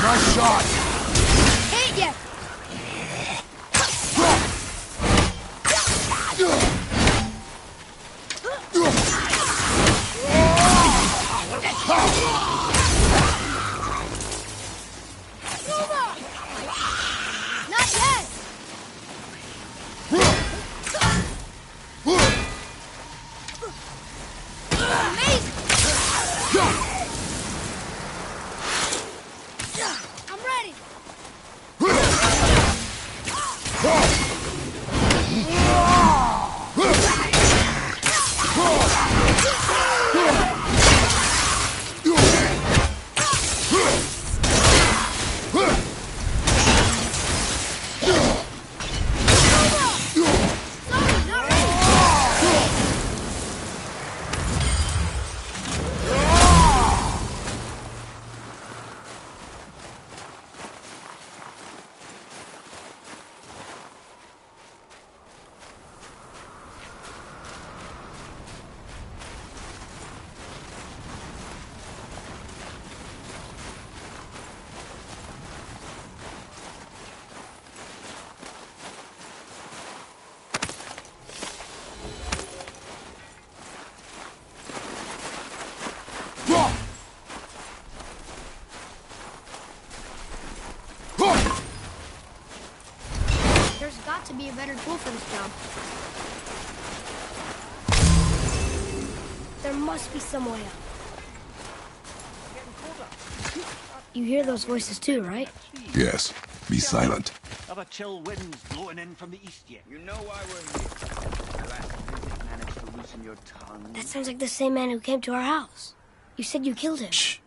Nice shot! Ain't ya? Not yet! Amazing! I'm ready! There's got to be a better tool for this job. There must be some way up. You hear those voices too, right? Yes. Be silent. Other chill winds blowing in from the east yet. You know why we're here. Your last visit managed to loosen your tongue. That sounds like the same man who came to our house. You said you killed him. Shh.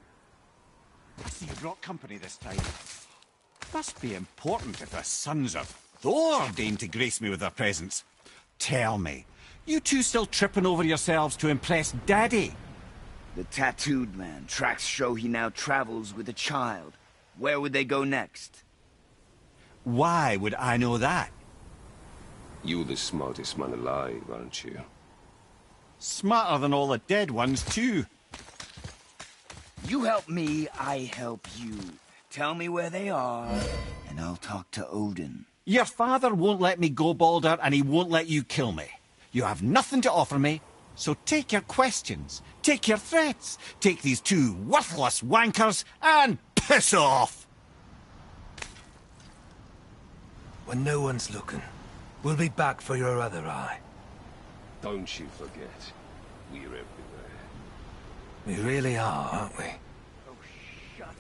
So you brought company this time. Must be important if the sons of Thor deign to grace me with their presence. Tell me, you two still tripping over yourselves to impress Daddy? The tattooed man. Tracks show he now travels with a child. Where would they go next? Why would I know that? You're the smartest man alive, aren't you? Smarter than all the dead ones, too. You help me, I help you. Tell me where they are, and I'll talk to Odin. Your father won't let me go, Balder, and he won't let you kill me. You have nothing to offer me, so take your questions, take your threats, take these two worthless wankers, and piss off! When no one's looking, we'll be back for your other eye. Don't you forget, we're everywhere. We really are, aren't we? Oh, shut up.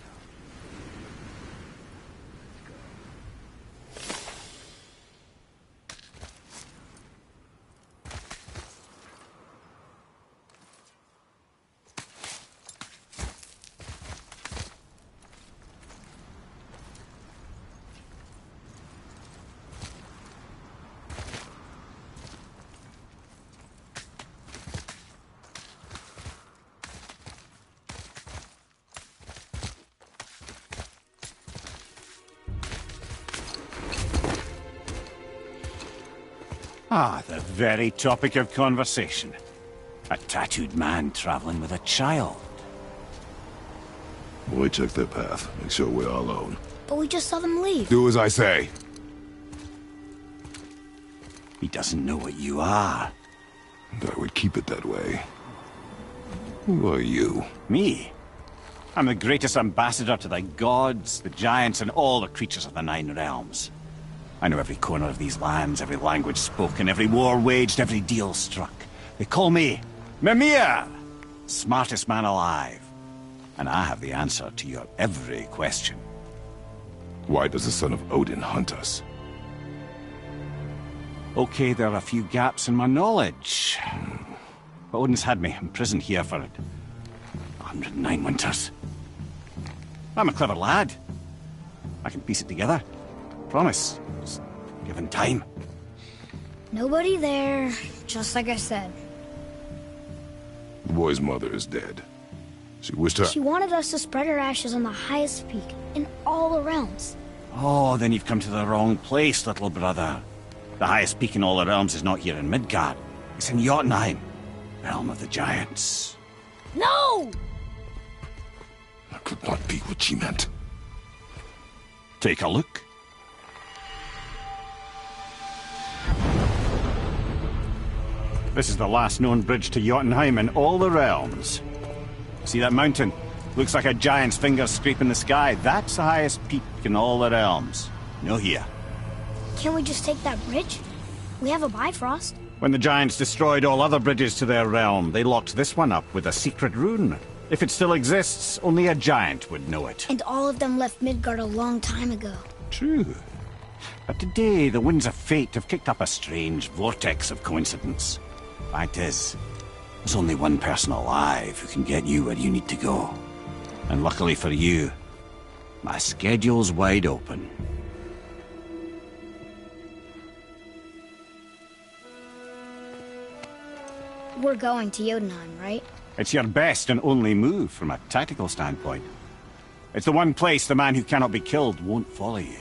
Ah, the very topic of conversation. A tattooed man traveling with a child. We took their path. Make sure we're all alone. But we just saw them leave. Do as I say. He doesn't know what you are. I would keep it that way. Who are you? Me? I'm the greatest ambassador to the gods, the giants, and all the creatures of the Nine Realms. I know every corner of these lands, every language spoken, every war waged, every deal struck. They call me Mimir, smartest man alive. And I have the answer to your every question. Why does the son of Odin hunt us? Okay, there are a few gaps in my knowledge. But Odin's had me imprisoned here for 109 winters. I'm a clever lad. I can piece it together. Promise. Just given time. Nobody there, just like I said. The boy's mother is dead. She wished her... She wanted us to spread her ashes on the highest peak in all the realms. Oh, then you've come to the wrong place, little brother. The highest peak in all the realms is not here in Midgard. It's in Jotunheim, realm of the giants. No! That could not be what she meant. Take a look. This is the last known bridge to Jotunheim in all the realms. See that mountain? Looks like a giant's fingers scraping the sky. That's the highest peak in all the realms. No here. Can't we just take that bridge? We have a Bifrost. When the giants destroyed all other bridges to their realm, they locked this one up with a secret rune. If it still exists, only a giant would know it. And all of them left Midgard a long time ago. True. But today, the winds of fate have kicked up a strange vortex of coincidence. Fact is, there's only one person alive who can get you where you need to go. And luckily for you, my schedule's wide open. We're going to Jotunheim, right? It's your best and only move from a tactical standpoint. It's the one place the man who cannot be killed won't follow you.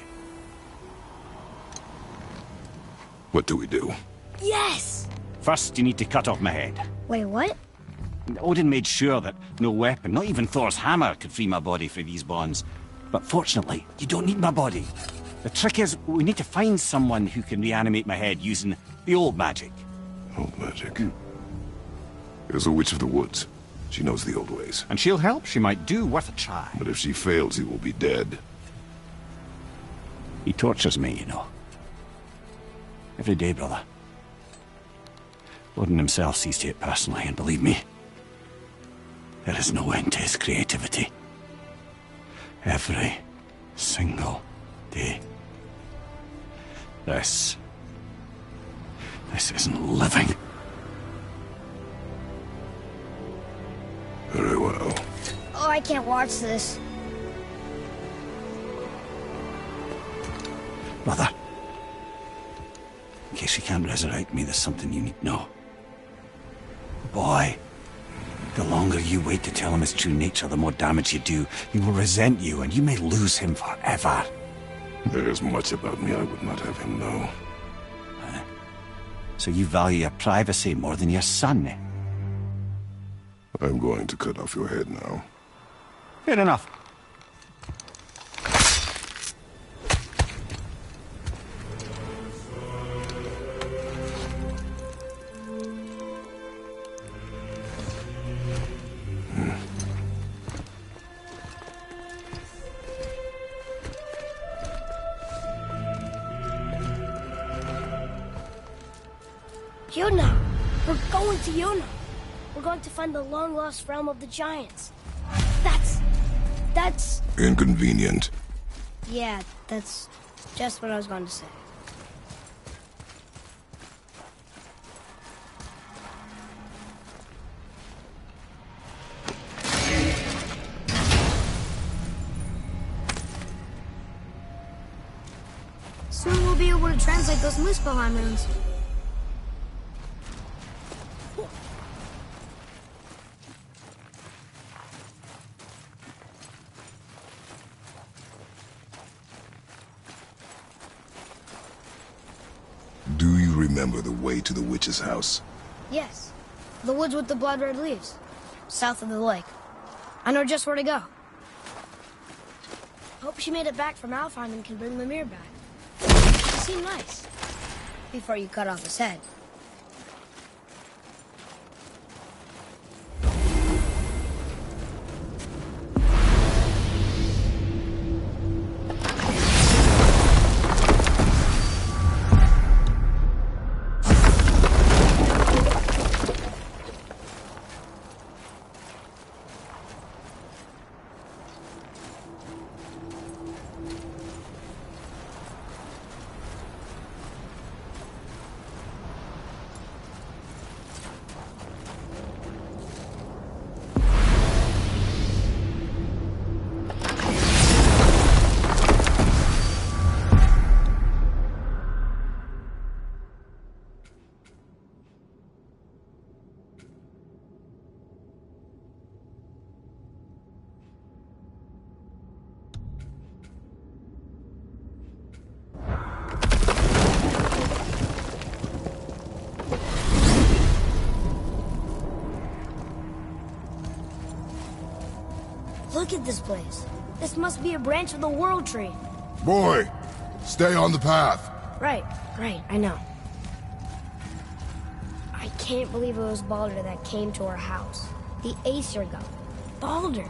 What do we do? Yes! First, you need to cut off my head. Wait, what? Odin made sure that no weapon, not even Thor's hammer, could free my body for these bonds. But fortunately, you don't need my body. The trick is, we need to find someone who can reanimate my head using the old magic. Old magic. There's a witch of the woods. She knows the old ways. And she'll help, she might do, worth a try. But if she fails, he will be dead. He tortures me, you know. Every day, brother. Odin himself sees to it personally, and believe me, there is no end to his creativity. Every single day. This isn't living. Very well. Oh, I can't watch this. Brother, in case you can't resurrect me, there's something you need to know. Boy, the longer you wait to tell him his true nature, the more damage you do. He will resent you, and you may lose him forever. There is much about me I would not have him know. So you value your privacy more than your son, eh? I'm going to cut off your head now. Fair enough. Jotunheim! We're going to Jotunheim! We're going to find the long-lost realm of the giants. That's... Inconvenient. Yeah, that's just what I was going to say. Soon we'll be able to translate those Muspelheim runes. Do you remember the way to the witch's house? Yes. The woods with the blood-red leaves. South of the lake. I know just where to go. Hope she made it back from Alfheim and can bring Mimir back. She seemed nice. Before you cut off his head. Look at this place. This must be a branch of the World Tree. Boy, stay on the path. Right, I know. I can't believe it was Baldur that came to our house. The Aesir god. Baldur.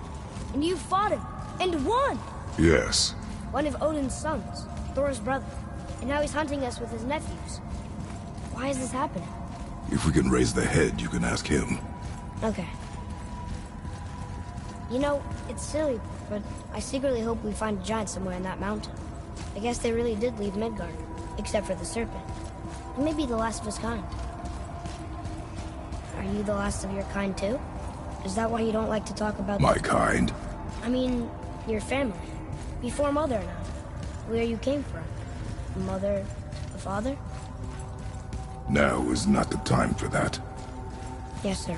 And you fought him. And won! Yes. One of Odin's sons. Thor's brother. And now he's hunting us with his nephews. Why is this happening? If we can raise the head, you can ask him. Okay. You know, it's silly, but I secretly hope we find a giant somewhere in that mountain. I guess they really did leave Midgard, except for the serpent. And maybe the last of his kind. Are you the last of your kind too? Is that why you don't like to talk about My kind? I mean, your family. Before Mother and I. Where you came from. Mother, the father? Now is not the time for that. Yes, sir.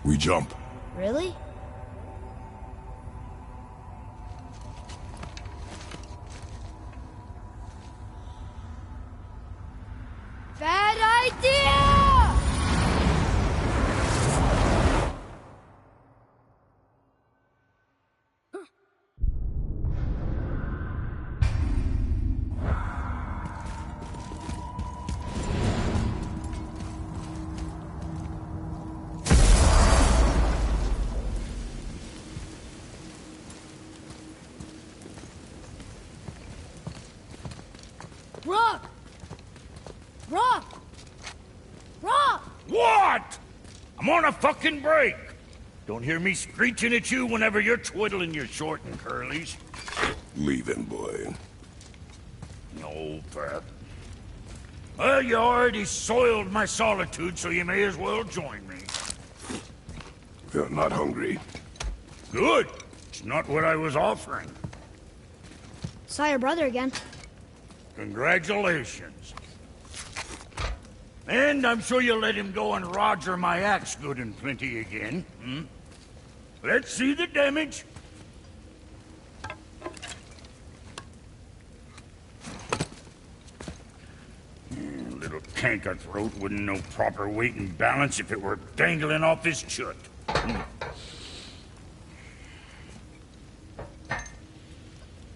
We jump. Really? Bad idea! Rock! Rock! Rock! What? I'm on a fucking break. Don't hear me screeching at you whenever you're twiddling your short and curlies. Leave him, boy. No, Pat. Well, you already soiled my solitude, so you may as well join me. You're not hungry. Good. It's not what I was offering. Saw your brother again. Congratulations. And I'm sure you'll let him go and Roger my axe good and plenty again. Hmm? Let's see the damage. Little canker-throat wouldn't know proper weight and balance if it were dangling off his chut.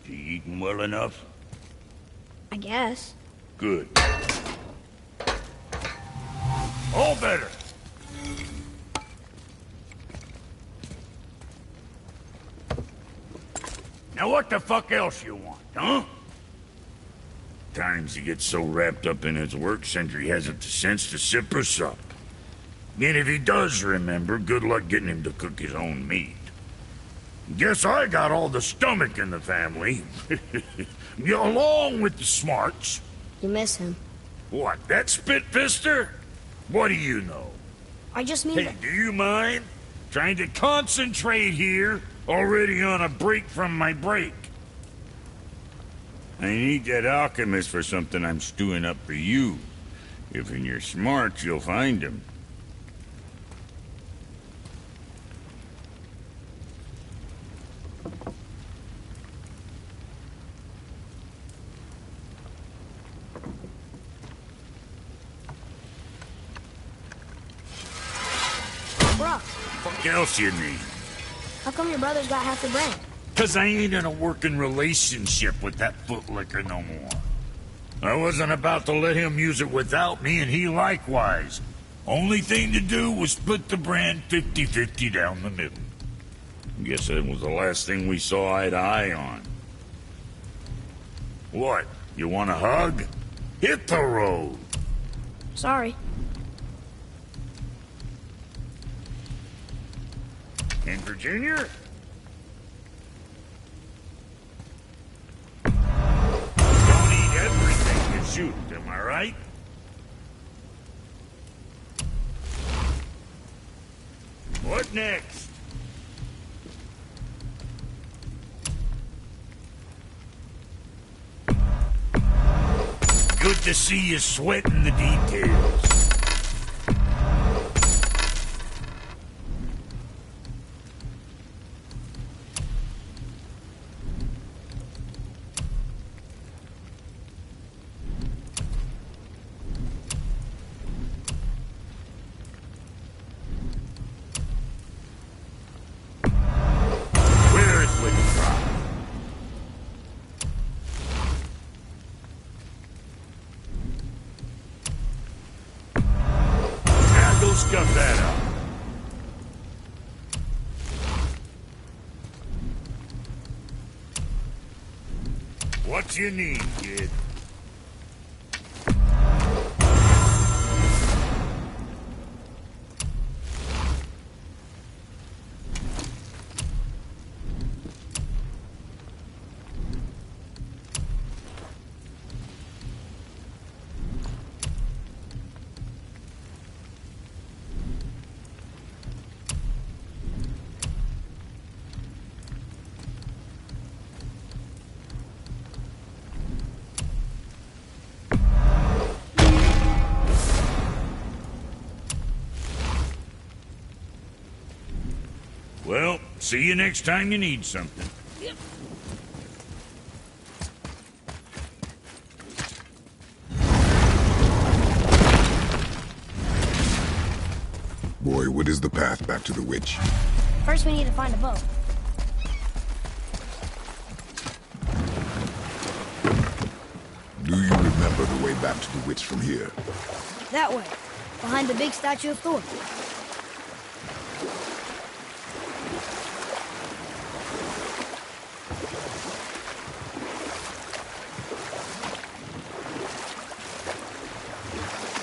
You eating well enough? I guess. Good. All better. Now what the fuck else you want, huh? Times he gets so wrapped up in his work, Sentry hasn't the sense to sip or sup. And if he does remember, good luck getting him to cook his own meat. Guess I got all the stomach in the family. Along with the smarts. You miss him. What, that spit-fister? What do you know? I just mean... Hey, do you mind? Trying to concentrate here, already on a break from my break. I need that alchemist for something I'm stewing up for you. If in your smarts, you'll find him. Brock, What else you need? how come your brother's got half the brand? 'Cause I ain't in a working relationship with that footlicker no more. I wasn't about to let him use it without me, and he likewise. Only thing to do was split the brand 50-50 down the middle. Guess that was the last thing we saw eye to eye on. What? You want a hug? Hit the road! Sorry. In Virginia? Don't eat everything you shoot, am I right? What next? Good to see you sweating the details. What you need, kid? Well, see you next time you need something. Boy, what is the path back to the witch? First, we need to find a boat. Do you remember the way back to the witch from here? That way, behind the big statue of Thor.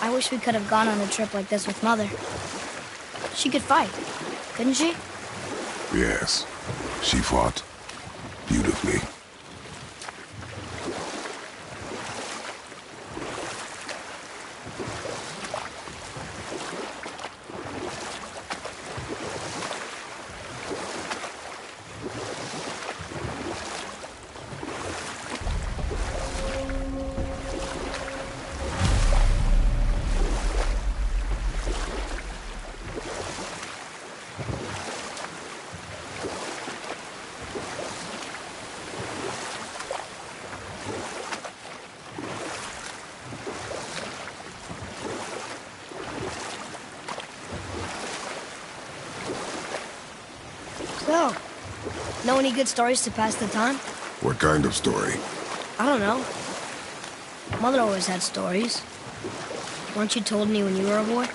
I wish we could have gone on a trip like this with Mother. She could fight, couldn't she? Yes, she fought beautifully. So, know any good stories to pass the time? What kind of story? I don't know. Mother always had stories. Weren't you told me when you were a boy?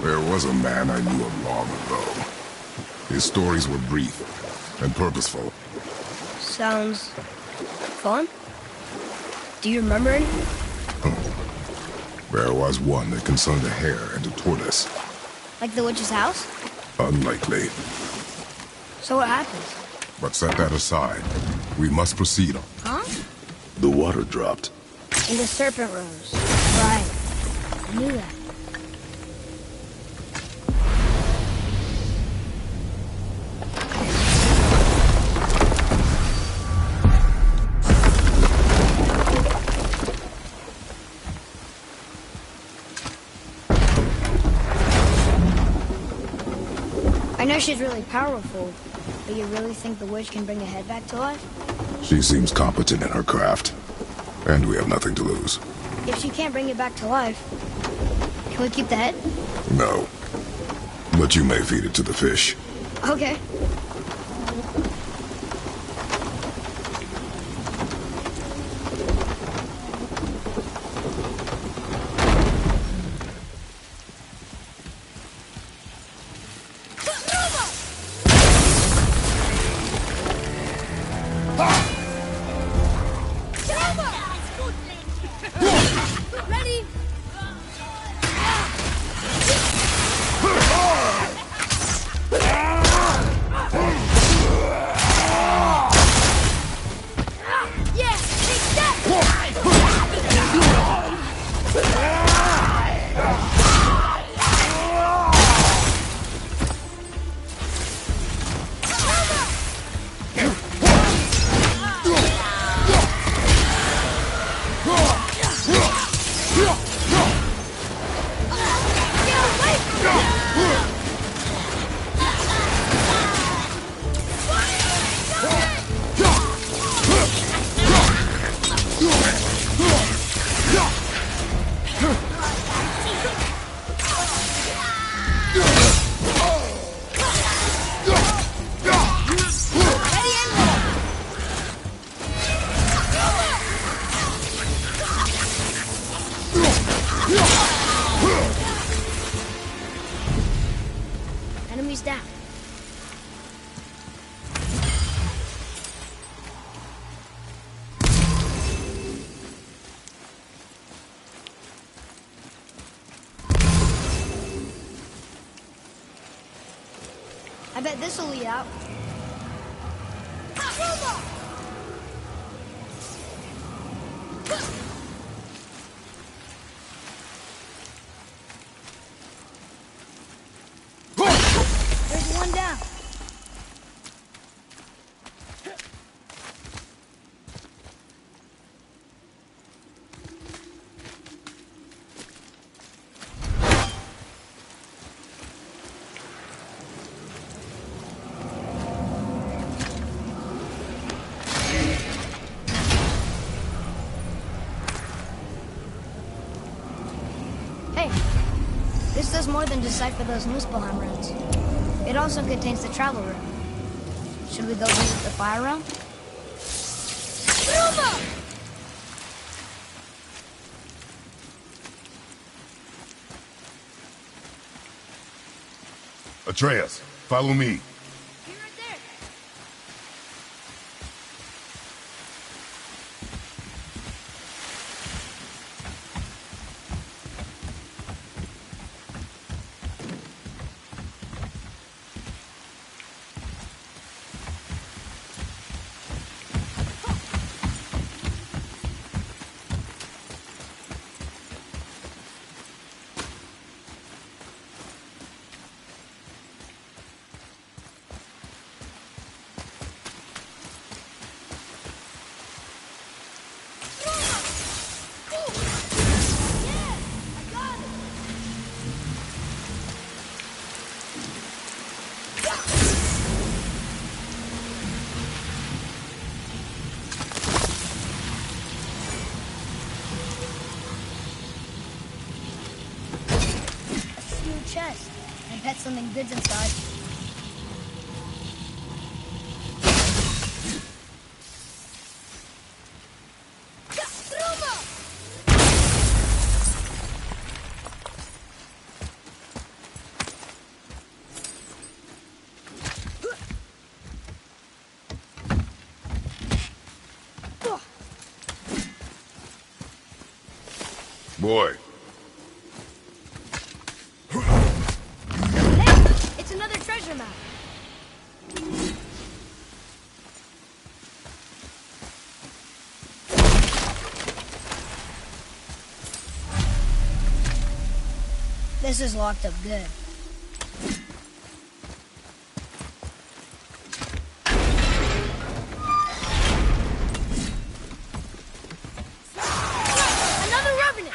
There was a man I knew of long ago. His stories were brief and purposeful. Sounds fun. Do you remember any? There was one that concerned a hare and a tortoise. Like the witch's house? Unlikely. So what happens? But set that aside. We must proceed. Huh? The water dropped. And the serpent rose. Right. I knew that. I know she's really powerful, but you really think the witch can bring a head back to life? She seems competent in her craft. And we have nothing to lose. If she can't bring it back to life, can we keep the head? No. But you may feed it to the fish. Okay. Enemies down. bet this'll lead out. There's one down. Hey, this does more than decipher those Muspelheim runes. It also contains the travel room. Should we go visit the fire room? Atreus, follow me. Be right there. Huge chest. I bet something good's inside. Boy, Hey, it's another treasure map. This is locked up good. Another revenant.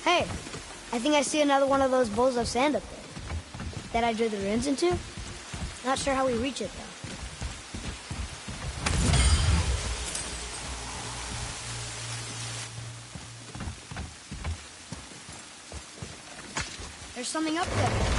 Hey, I think I see another one of those bowls of sand up there. That I drew the runes into? Not sure how we reach it, though. There's something up there.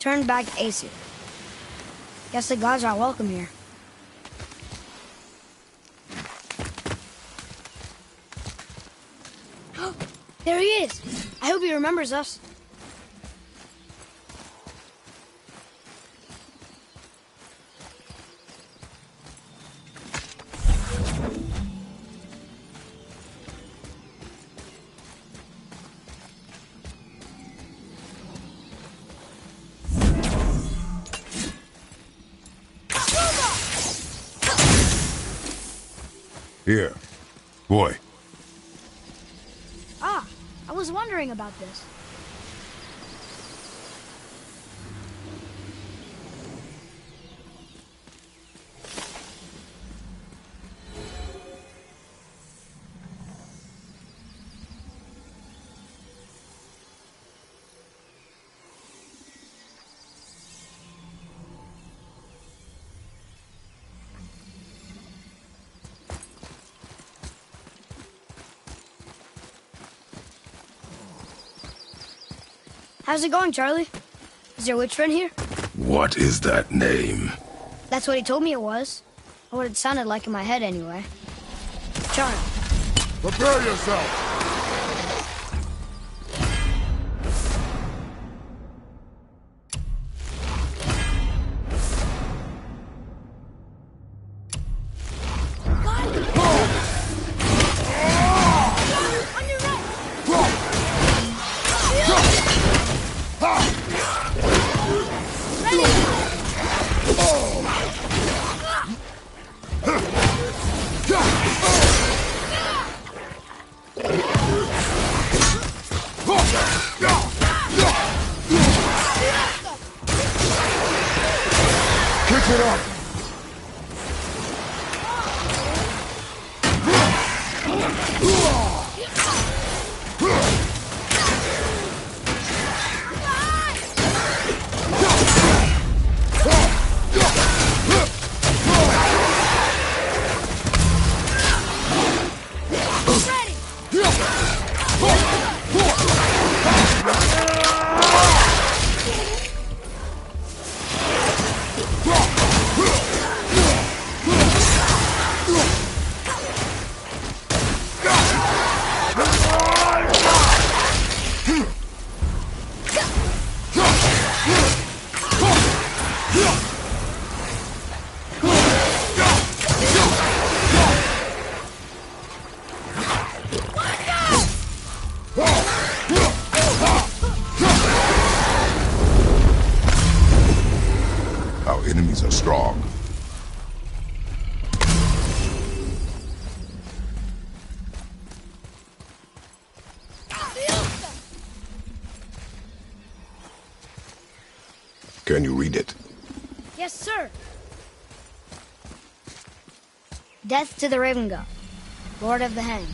turned back to Aesir. Guess the gods aren't welcome here. There he is! I hope he remembers us. Here. Boy. Ah, I was wondering about this. How's it going, Charlie? Is your witch friend here? What is that name? That's what he told me it was. Or what it sounded like in my head, anyway. Charlie. Prepare yourself! Kick it up! Our enemies are strong. Can you read it? Yes, sir. Death to the Raven God, Lord of the Hanged.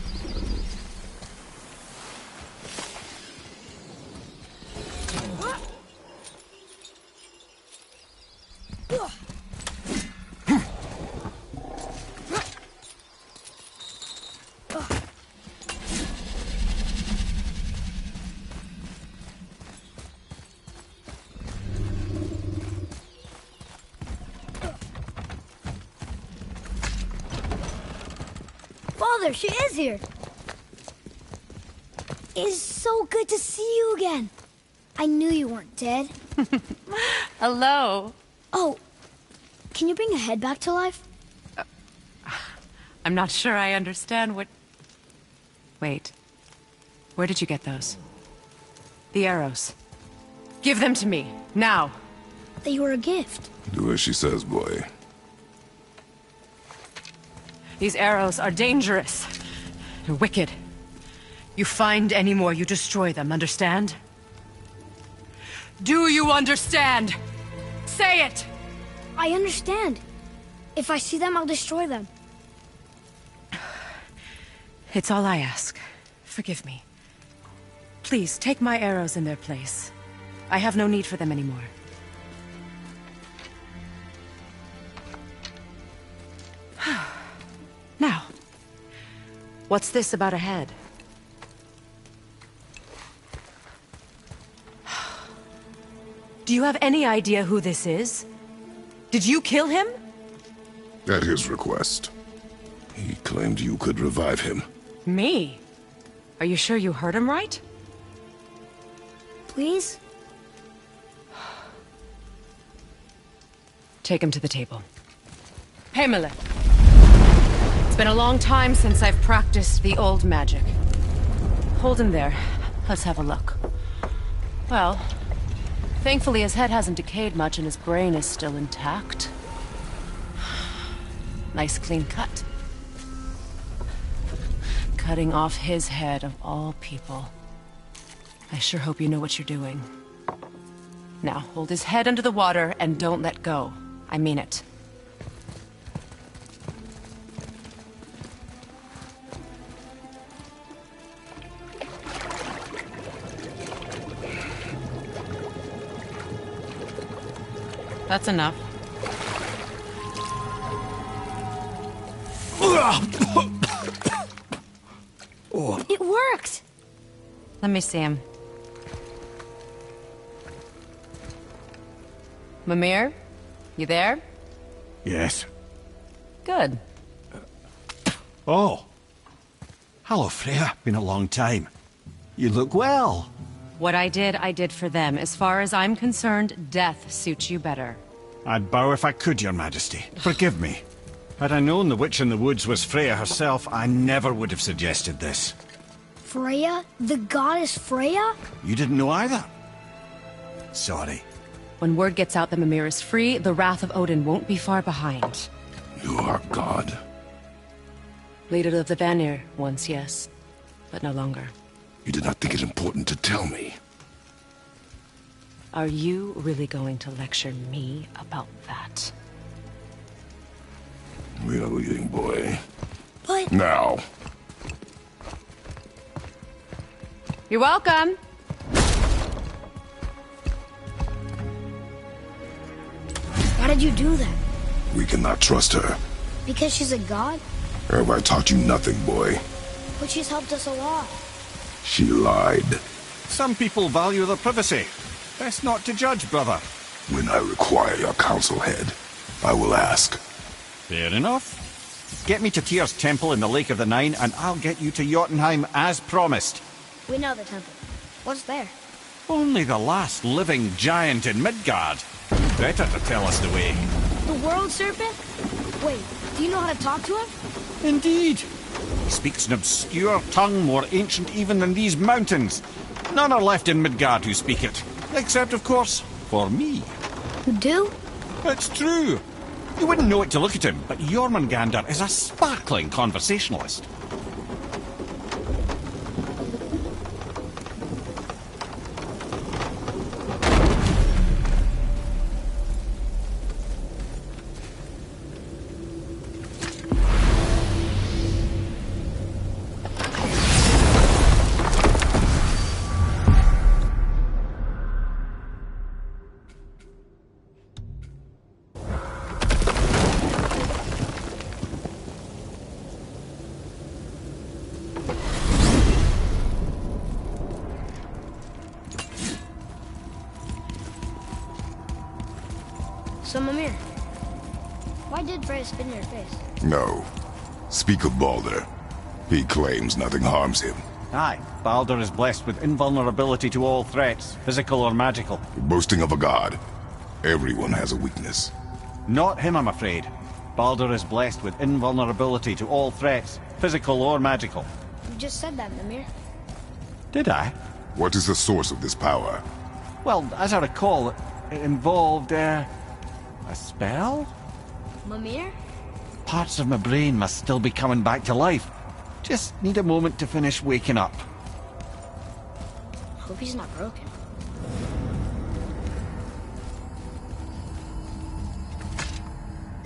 Father, she is here. It is so good to see you again. I knew you weren't dead. Hello. Oh, can you bring a head back to life? I'm not sure I understand what... Wait. Where did you get those? The arrows. Give them to me, now. They were a gift. Do as she says, boy. These arrows are dangerous. They're wicked. You find any more, you destroy them, understand? Do you understand? Say it! I understand. If I see them, I'll destroy them. It's all I ask. Forgive me. Please, take my arrows in their place. I have no need for them anymore. Now, what's this about a head? Do you have any idea who this is? Did you kill him? At his request. He claimed you could revive him. Me? Are you sure you heard him right? Please? Take him to the table. Pamela. It's been a long time since I've practiced the old magic. Hold him there. Let's have a look. Well, thankfully his head hasn't decayed much and his brain is still intact. Nice clean cut. Cutting off his head of all people. I sure hope you know what you're doing. Now, hold his head under the water and don't let go. I mean it. That's enough. It worked! Let me see him. Mimir? You there? Yes. Good. Oh. Hello, Freya. Been a long time. You look well. What I did for them. As far as I'm concerned, death suits you better. I'd bow if I could, Your Majesty. Forgive me. Had I known the witch in the woods was Freya herself, I never would have suggested this. Freya? The goddess Freya? You didn't know either? Sorry. When word gets out that Mimir is free, the wrath of Odin won't be far behind. You are God. Leader of the Vanir, once yes, but no longer. You did not think it important to tell me. Are you really going to lecture me about that? We are leaving, boy. But... Now. You're welcome. Why did you do that? We cannot trust her. Because she's a god? Have I taught you nothing, boy? But she's helped us a lot. She lied. Some people value their privacy. Best not to judge, brother. When I require your counsel head, I will ask. Fair enough. Get me to Tyr's temple in the Lake of the Nine, and I'll get you to Jotunheim as promised. We know the temple. What's there? Only the last living giant in Midgard. Better to tell us the way. The world serpent? Wait, do you know how to talk to him? Indeed. He speaks an obscure tongue more ancient even than these mountains. None are left in Midgard who speak it. Except, of course, for me. You do? It's true. You wouldn't know it to look at him, but Jormungandr is a sparkling conversationalist. So, Mimir, why did Freya spit in your face? No. Speak of Balder. He claims nothing harms him. Aye, Balder is blessed with invulnerability to all threats, physical or magical. Boasting of a god. Everyone has a weakness. Not him, I'm afraid. Balder is blessed with invulnerability to all threats, physical or magical. You just said that, Mimir. Did I? What is the source of this power? Well, as I recall, it involved, a spell? Mimir? Parts of my brain must still be coming back to life. Just need a moment to finish waking up. Hope he's not broken.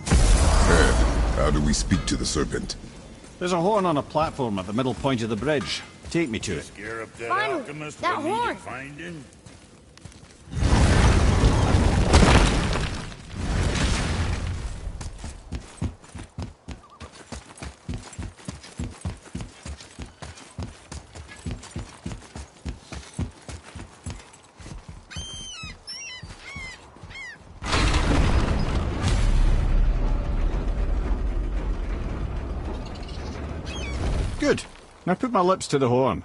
Ed, how do we speak to the serpent? There's a horn on a platform at the middle point of the bridge. Take me to it. Scare up that Finally, alchemist that we need to horn. find him. Good. Now put my lips to the horn.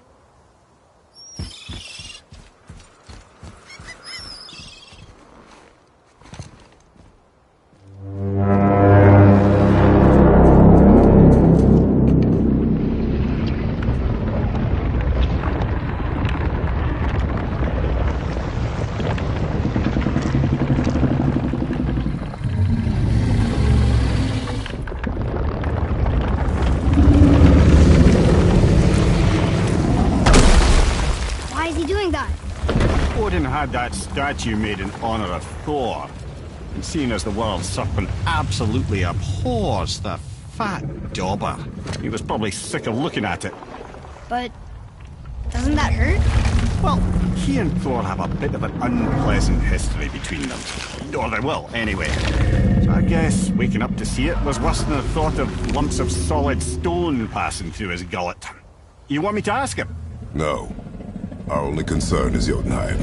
Odin had that statue made in honor of Thor. And seeing as the world serpent absolutely abhors the fat dauber, he was probably sick of looking at it. But doesn't that hurt? Well, he and Thor have a bit of an unpleasant history between them. Or they will, anyway. So I guess waking up to see it was worse than the thought of lumps of solid stone passing through his gullet. You want me to ask him? No. Our only concern is Jotunheim.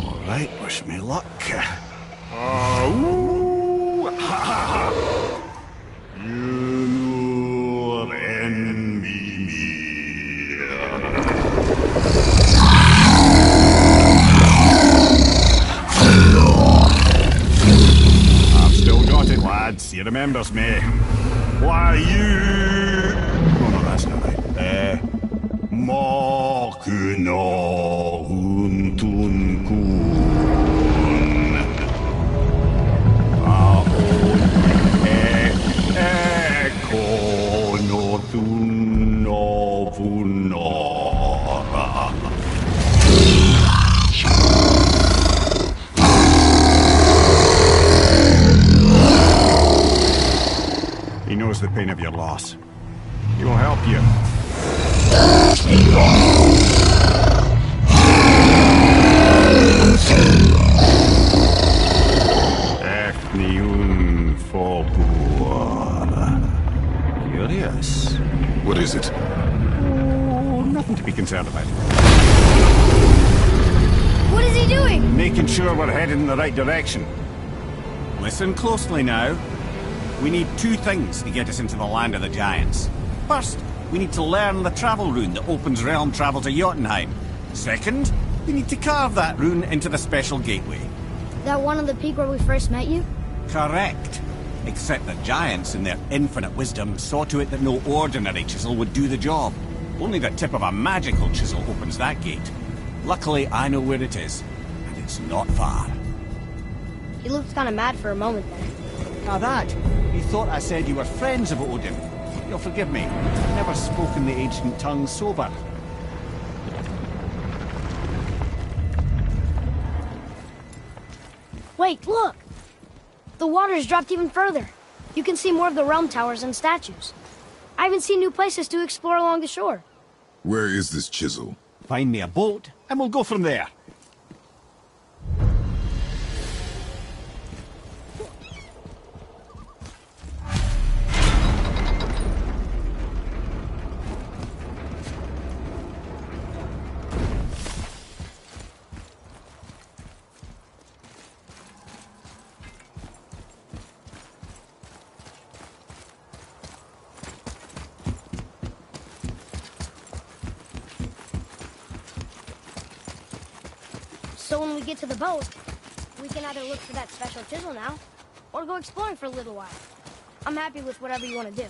All right, wish me luck. He remembers me. Why you... Oh no, that's not right. Mokuno Huntun Kun. Eko no Tuno Punora. He knows the pain of your loss. He will help you. Ethniun Fobuara. Curious. What is it? Oh, nothing to be concerned about. What is he doing? Making sure we're headed in the right direction. Listen closely now. We need two things to get us into the land of the giants. First, we need to learn the travel rune that opens realm travel to Jotunheim. Second, we need to carve that rune into the special gateway. That one on the peak where we first met you? Correct. Except that giants, in their infinite wisdom, saw to it that no ordinary chisel would do the job. Only the tip of a magical chisel opens that gate. Luckily, I know where it is, and it's not far. He looked kind of mad for a moment there. Now that, he thought I said you were friends of Odin. You'll forgive me. I've never spoken the ancient tongue sober. Wait, look! The water's dropped even further. You can see more of the realm towers and statues. I even see new places to explore along the shore. Where is this chisel? Find me a boat, and we'll go from there. So when we get to the boat, we can either look for that special chisel now, or go exploring for a little while. I'm happy with whatever you want to do.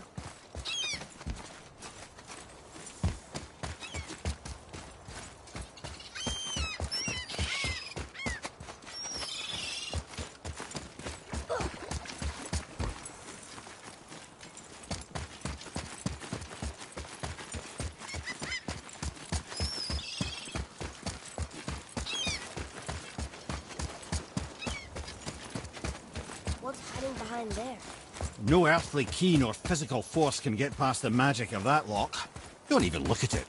What's hiding behind there? No earthly key nor physical force can get past the magic of that lock. Don't even look at it.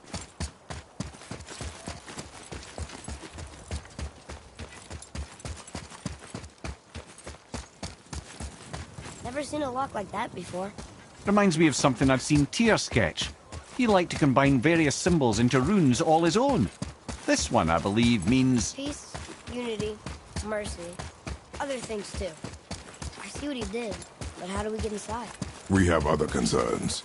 Never seen a lock like that before. Reminds me of something I've seen Tyr sketch. He liked to combine various symbols into runes all his own. This one, I believe, means... Peace, unity, mercy. Other things, too. I see what he did, but how do we get inside? We have other concerns.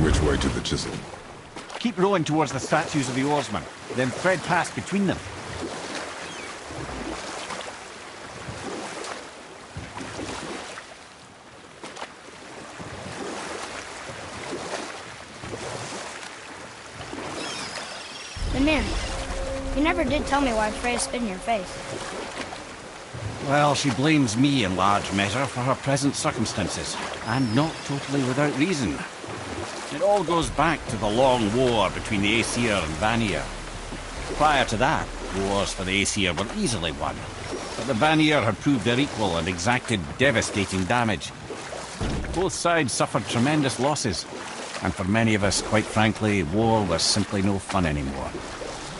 Which way to the chisel? Keep rowing towards the statues of the oarsmen, then thread past between them. The mirror. You never did tell me why Freya spit in your face. Well, she blames me in large measure for her present circumstances, and not totally without reason. It all goes back to the long war between the Aesir and Vanir. Prior to that, wars for the Aesir were easily won, but the Vanir had proved their equal and exacted devastating damage. Both sides suffered tremendous losses, and for many of us, quite frankly, war was simply no fun anymore,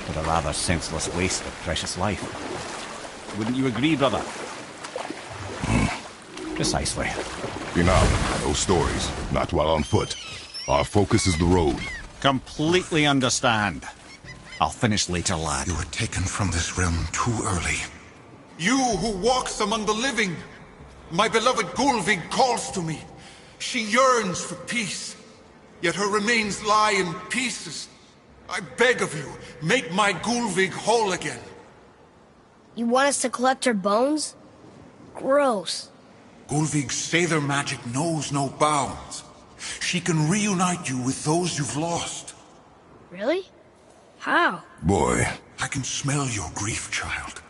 but a rather senseless waste of precious life. Wouldn't you agree, brother? Precisely. Enough. No stories. Not while on foot. Our focus is the road. Completely understand. I'll finish later, lad. You were taken from this realm too early. You who walks among the living! My beloved Gulvig calls to me. She yearns for peace, yet her remains lie in pieces. I beg of you, make my Gulvig whole again. You want us to collect her bones? Gross. Gulvig's Sather magic knows no bounds. She can reunite you with those you've lost. Really? How? Boy. I can smell your grief, child.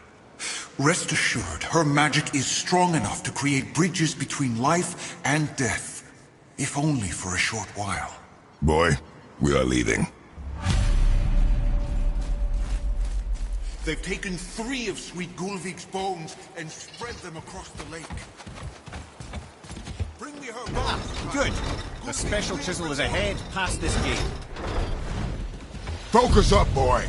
Rest assured, her magic is strong enough to create bridges between life and death, if only for a short while. Boy, we are leaving. They've taken 3 of sweet Gulvig's bones and spread them across the lake. Bring me her bones. Good. The special chisel is ahead, past this gate. Focus up, boy.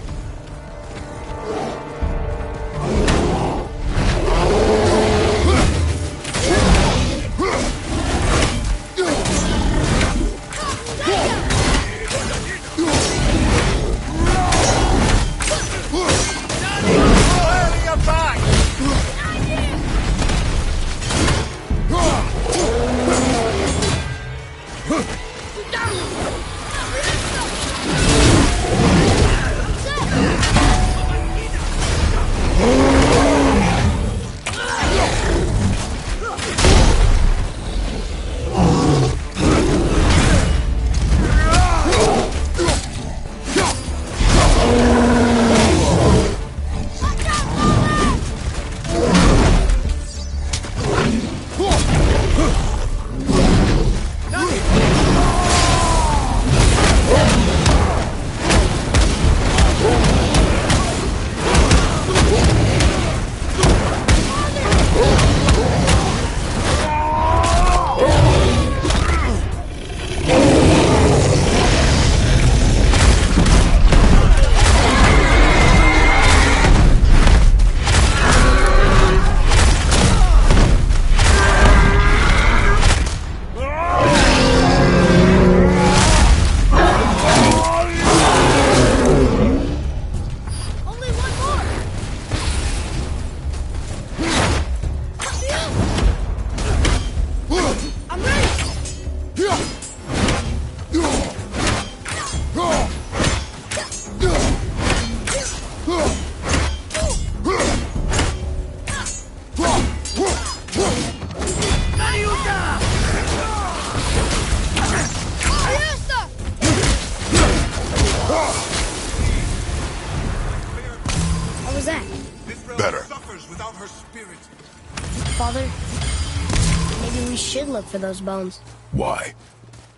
Maybe we should look for those bones. Why?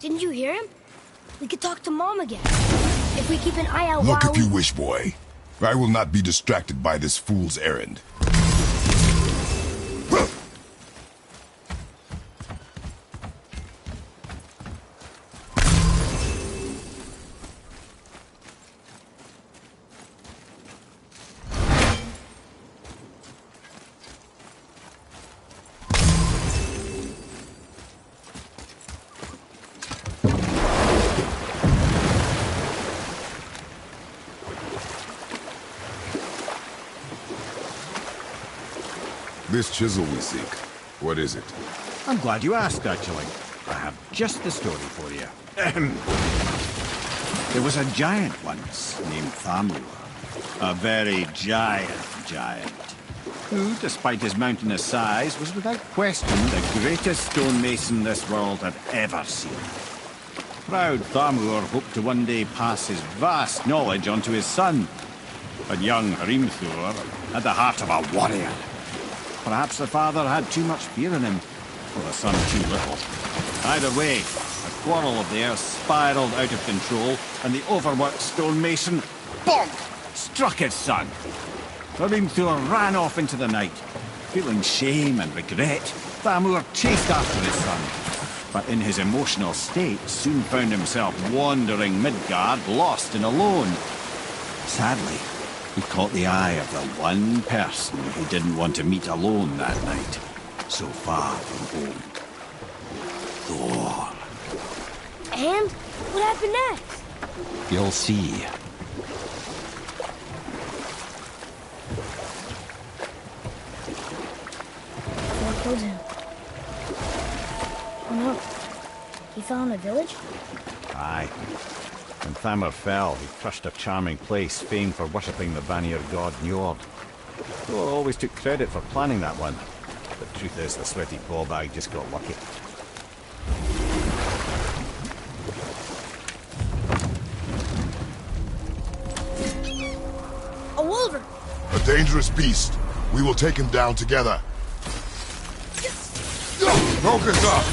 Didn't you hear him? We could talk to Mom again. If we keep an eye out Look while if you wish, boy. I will not be distracted by this fool's errand. This chisel we seek, what is it? I'm glad you asked, actually. I have just the story for you. There was a giant once named Thamur. A very giant, who, despite his mountainous size, was without question the greatest stonemason this world had ever seen. Proud Thamur hoped to one day pass his vast knowledge on to his son. But young Hrimthur had the heart of a warrior. Perhaps the father had too much fear in him, or the son too little. Either way, a quarrel of theirs spiraled out of control, and the overworked stonemason, bonk, struck his son. Hrimthur ran off into the night. Feeling shame and regret, Thamur chased after his son, but in his emotional state soon found himself wandering Midgard, lost and alone. Sadly, he caught the eye of the one person he didn't want to meet alone that night, so far from home. Thor. And? What happened next? You'll see. What killed him? Oh no. He fell in a village? Aye. When Thamur fell, he crushed a charming place famed for worshipping the Vanir god Njord. Thor always took credit for planning that one. The truth is, the sweaty ballbag just got lucky. A wolverine! A dangerous beast. We will take him down together. Focus up!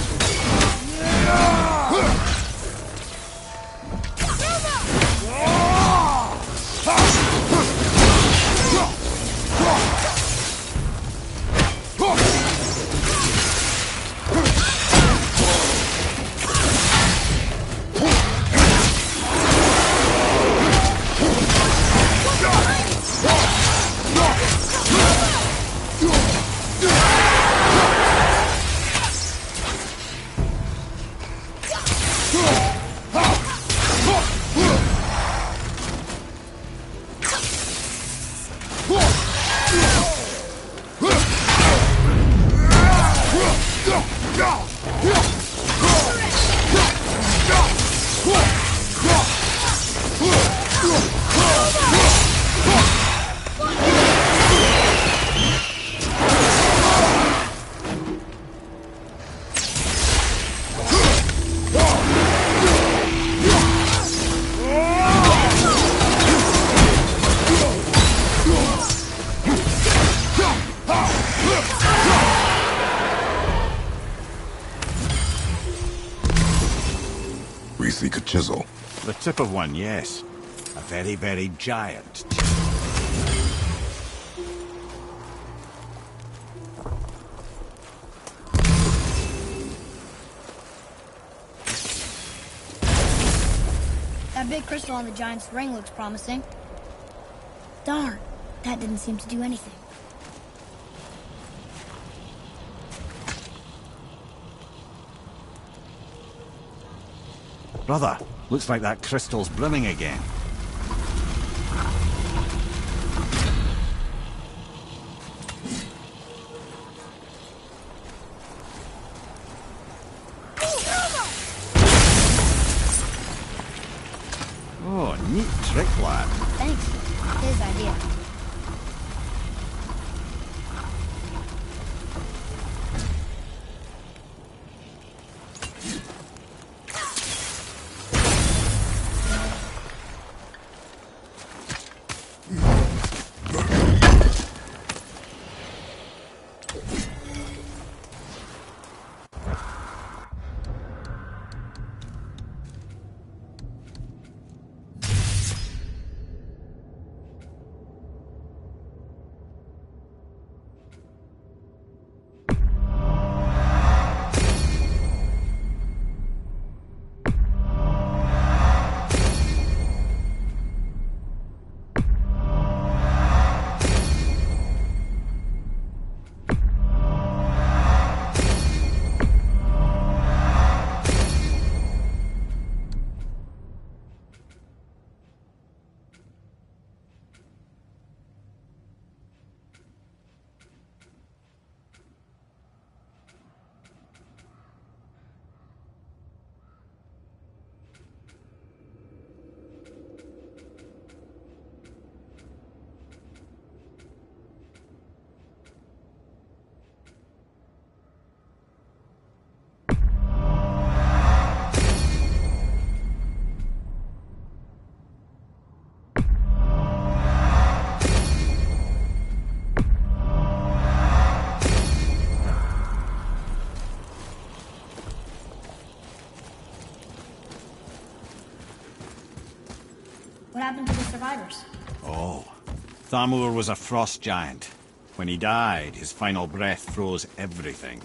We seek a chisel. The tip of one, yes. A very, very giant. That big crystal on the giant's ring looks promising. Darn, that didn't seem to do anything. Brother, looks like that crystal's brimming again. Oh, neat trick, lad. Thanks. His idea. What happened to the survivors? Oh. Thamur was a frost giant. When he died, his final breath froze everything.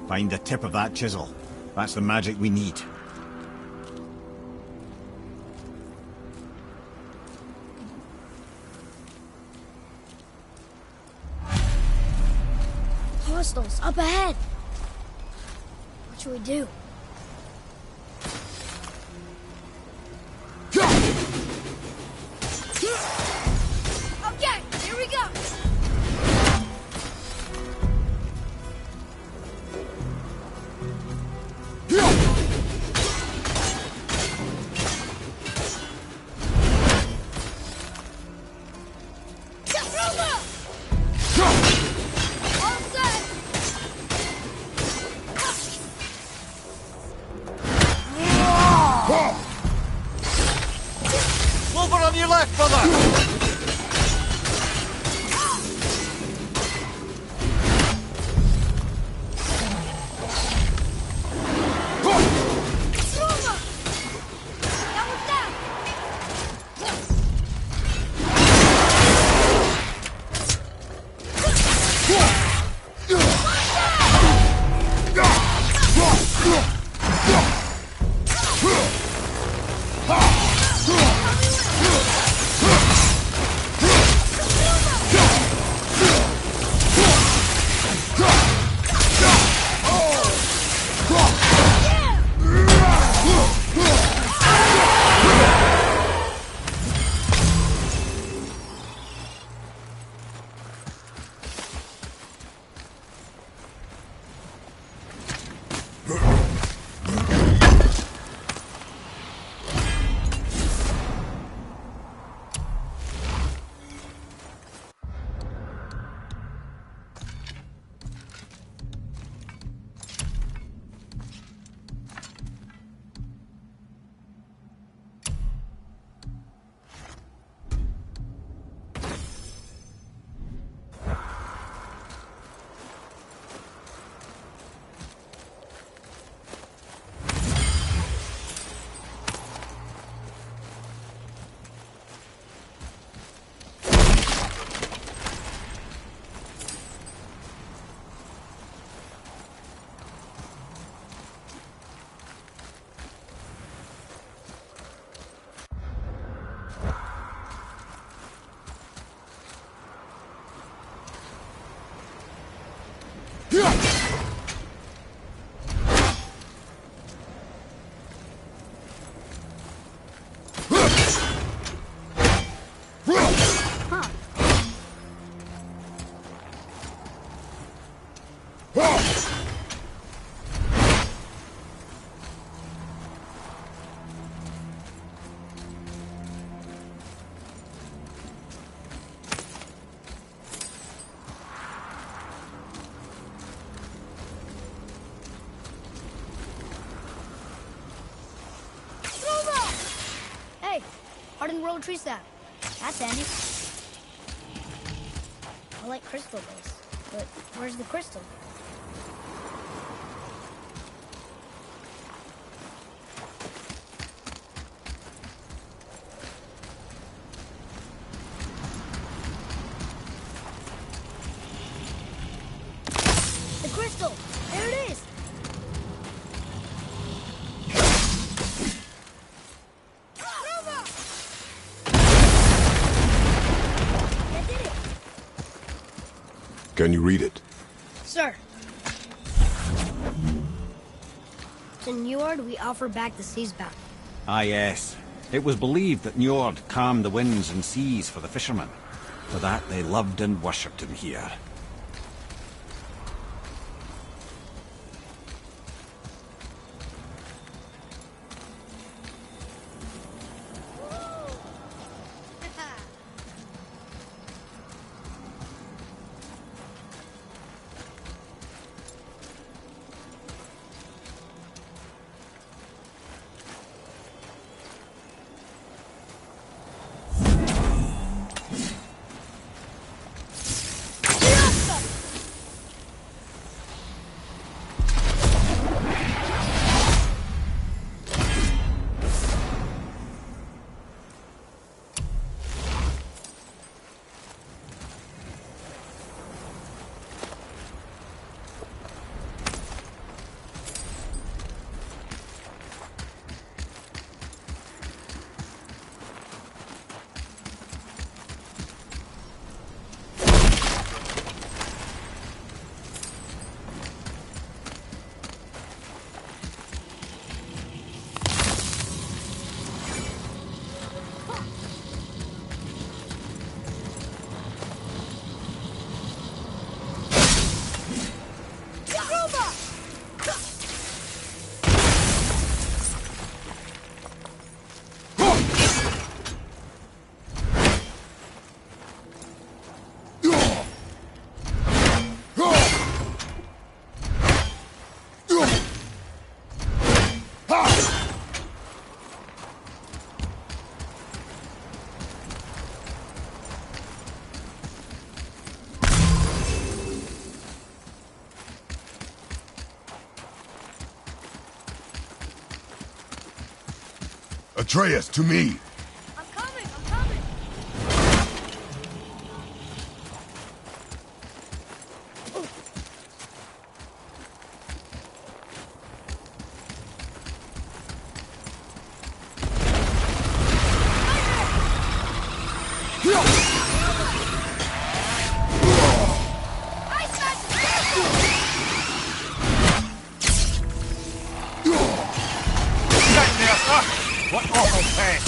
Find the tip of that chisel. That's the magic we need. Hostiles up ahead. What should we do? Okay, here we go. On your left, brother! Hardened world tree sap. That's handy. I like crystal base, but where's the crystal? The crystal! There it is! That did it! Can you read it? Sir. To Njord we offer back the seas bound. Ah, yes. It was believed that Njord calmed the winds and seas for the fishermen. For that they loved and worshipped him here. Atreus, to me! I'm coming! I'm coming! What awful pain!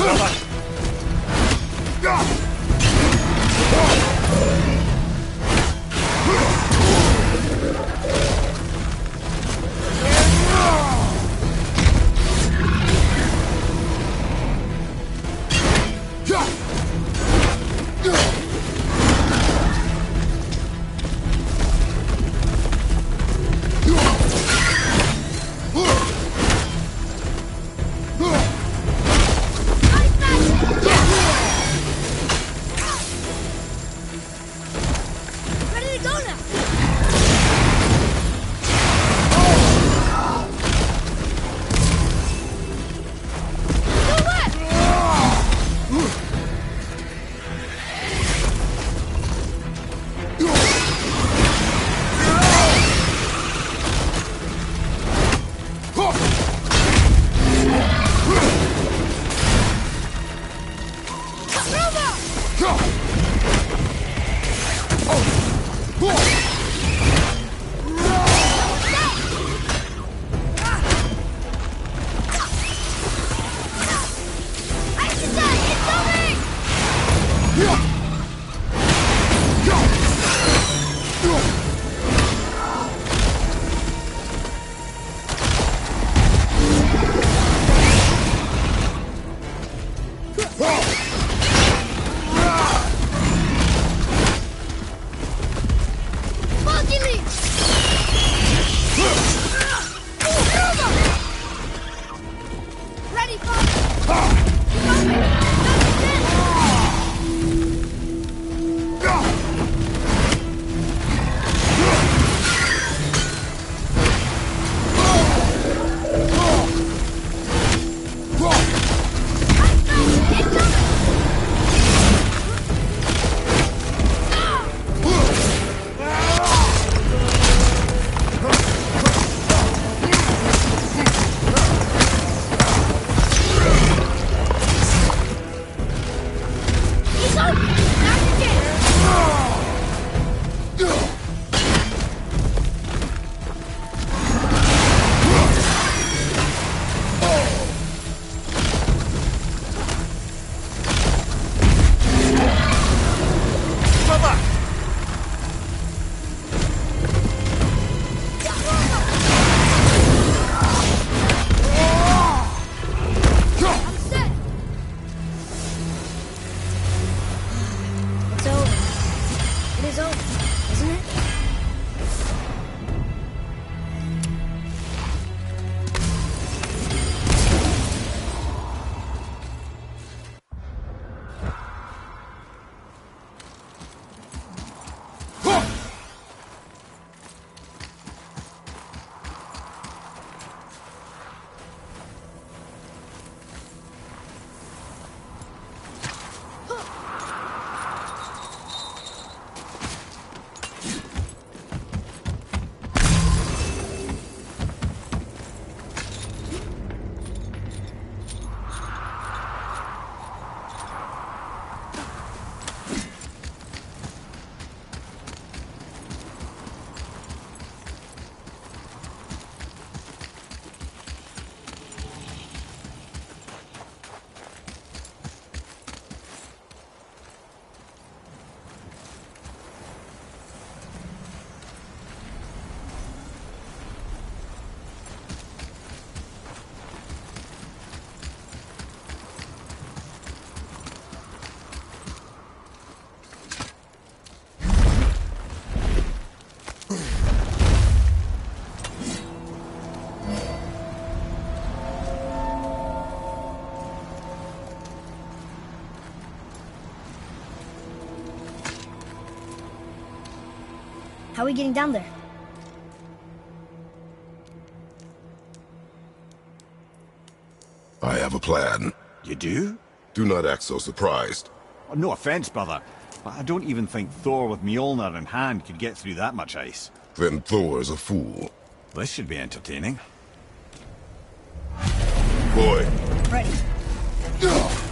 Ready to go now. Go left. Ready, How are we getting down there? I have a plan. You do? Do not act so surprised. Oh, no offense, brother, but I don't even think Thor with Mjolnir in hand could get through that much ice. Then Thor's a fool. This should be entertaining. Boy. Ready. Boy.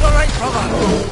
All right, brother.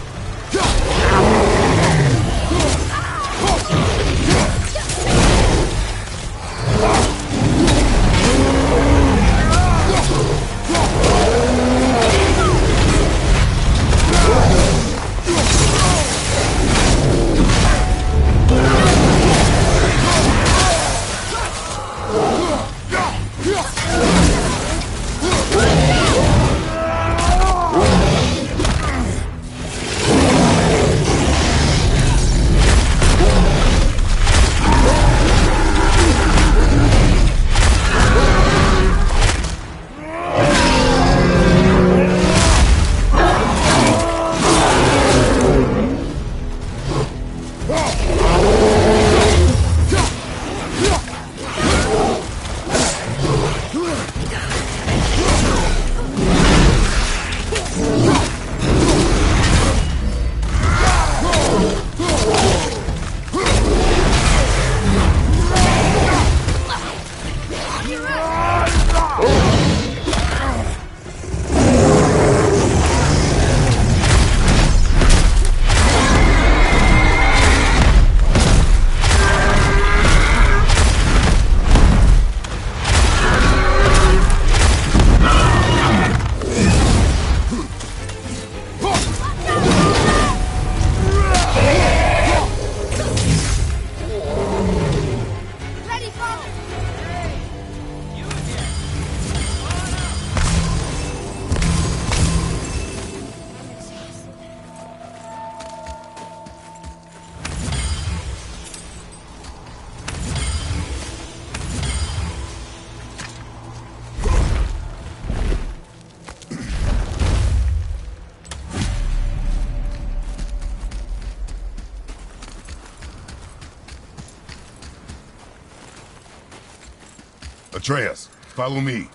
Atreus, follow me.